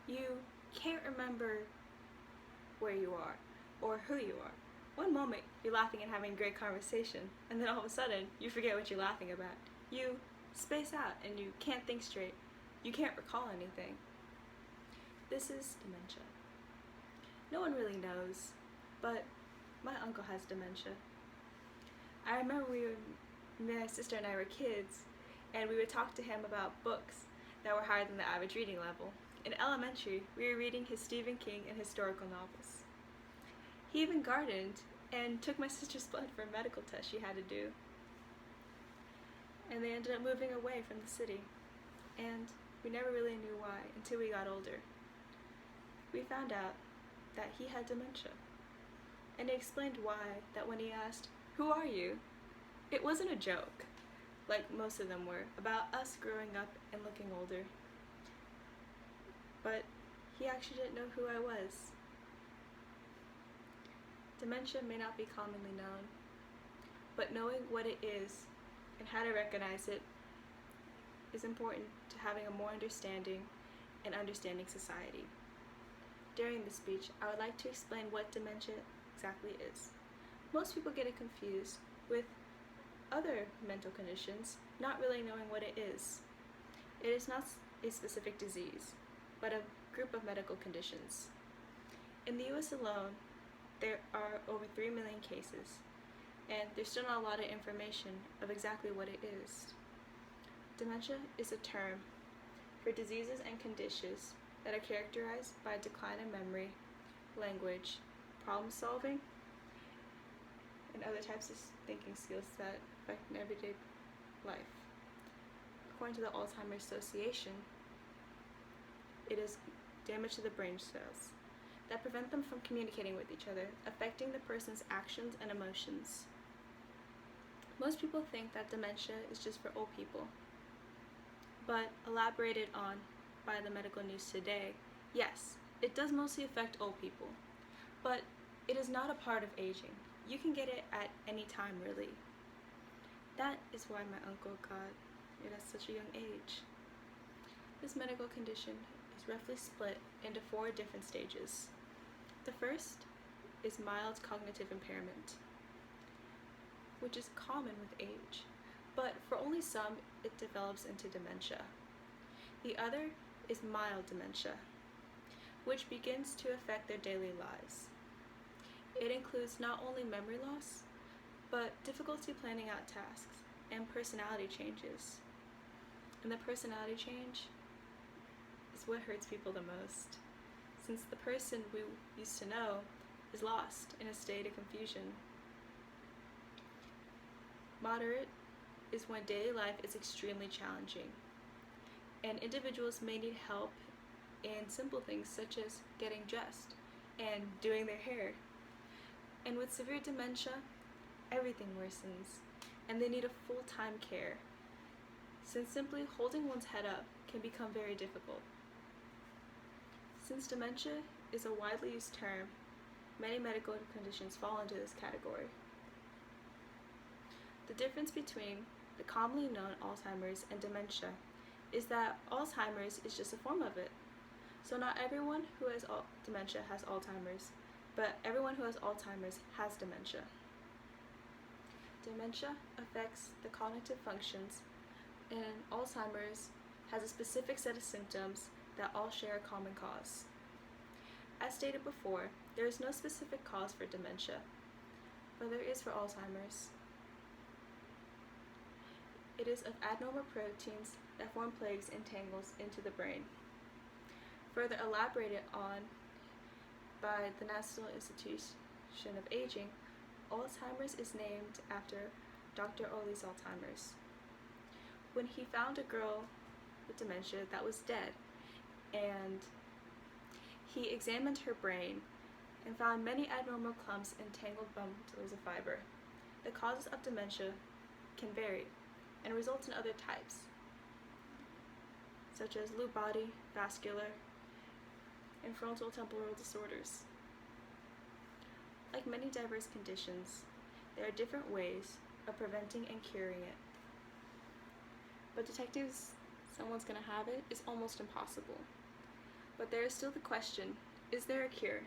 You can't remember where you are or who you are. One moment you're laughing and having a great conversation, and then all of a sudden you forget what you're laughing about. You space out and you can't think straight. You can't recall anything. This is dementia. No one really knows, but my uncle has dementia. I remember my sister and I were kids, and we would talk to him about books that were higher than the average reading level. In elementary, we were reading his Stephen King and historical novels. He even gardened and took my sister's blood for a medical test she had to do. And they ended up moving away from the city, and we never really knew why until we got older. We found out that he had dementia, and he explained why, that when he asked, "Who are you?" it wasn't a joke, like most of them were, about us growing up and looking older. But he actually didn't know who I was. Dementia may not be commonly known, but knowing what it is and how to recognize it is important to having a more understanding and understanding society. During this speech, I would like to explain what dementia exactly is. Most people get it confused with other mental conditions, not really knowing what it is. It is not a specific disease, but a group of medical conditions. In the US alone, there are over 3 million cases, and there's still not a lot of information of exactly what it is. Dementia is a term for diseases and conditions that are characterized by a decline in memory, language, problem solving, and other types of thinking skills that affect everyday life. According to the Alzheimer's Association, it is damage to the brain cells that prevent them from communicating with each other, affecting the person's actions and emotions. Most people think that dementia is just for old people, but elaborated on by the medical news today, yes, it does mostly affect old people, but it is not a part of aging. You can get it at any time, really. That is why my uncle got it at such a young age. This medical condition is roughly split into 4 different stages. The first is mild cognitive impairment, which is common with age, but for only some it develops into dementia. The other is mild dementia, which begins to affect their daily lives. It includes not only memory loss, but difficulty planning out tasks and personality changes. And the personality change is what hurts people the most, since the person we used to know is lost in a state of confusion. Moderate is when daily life is extremely challenging, and individuals may need help in simple things such as getting dressed and doing their hair. And with severe dementia, everything worsens, and they need a full-time care, since simply holding one's head up can become very difficult. Since dementia is a widely used term, many medical conditions fall into this category. The difference between the commonly known Alzheimer's and dementia is that Alzheimer's is just a form of it. So not everyone who has dementia has Alzheimer's, but everyone who has Alzheimer's has dementia. Dementia affects the cognitive functions, and Alzheimer's has a specific set of symptoms that all share a common cause. As stated before, there is no specific cause for dementia, but there is for Alzheimer's. It is of abnormal proteins that form plaques and tangles into the brain. Further elaborated on by the National Institution of Aging, Alzheimer's is named after Dr. Ollie's Alzheimer's, when he found a girl with dementia that was dead, and he examined her brain and found many abnormal clumps and tangled bundles of fiber. The causes of dementia can vary and result in other types, such as Lewy body, vascular, and frontotemporal disorders. Like many diverse conditions, there are different ways of preventing and curing it. But detecting someone's going to have it is almost impossible. But there is still the question, is there a cure?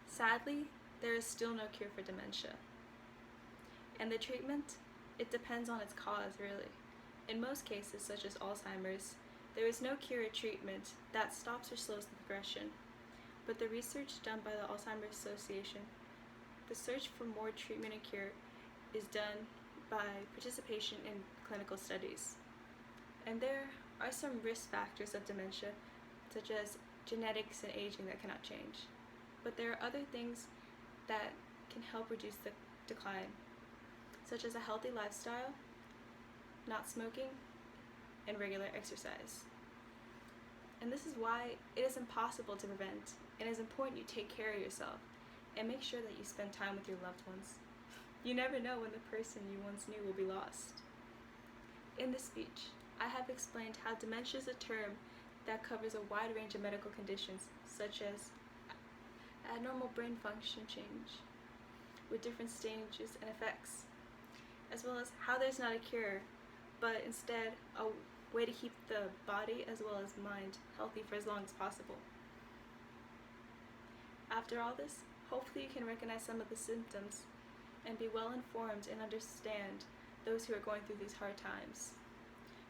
Sadly, there is still no cure for dementia. And the treatment, it depends on its cause, really. In most cases, such as Alzheimer's, there is no cure or treatment that stops or slows the progression. But the research done by the Alzheimer's Association, the search for more treatment and cure is done by participation in clinical studies. And there are some risk factors of dementia, such as genetics and aging that cannot change. But there are other things that can help reduce the decline, such as a healthy lifestyle, not smoking, and regular exercise. And this is why it is impossible to prevent, and it is important you take care of yourself and make sure that you spend time with your loved ones. You never know when the person you once knew will be lost. In this speech, I have explained how dementia is a term that covers a wide range of medical conditions, such as abnormal brain function change with different stages and effects, as well as how there's not a cure, but instead a way to keep the body as well as mind healthy for as long as possible. After all this, hopefully you can recognize some of the symptoms and be well informed and understand those who are going through these hard times.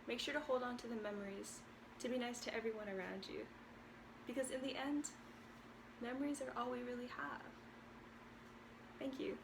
Make sure to hold on to the memories, to be nice to everyone around you, because in the end, memories are all we really have. Thank you.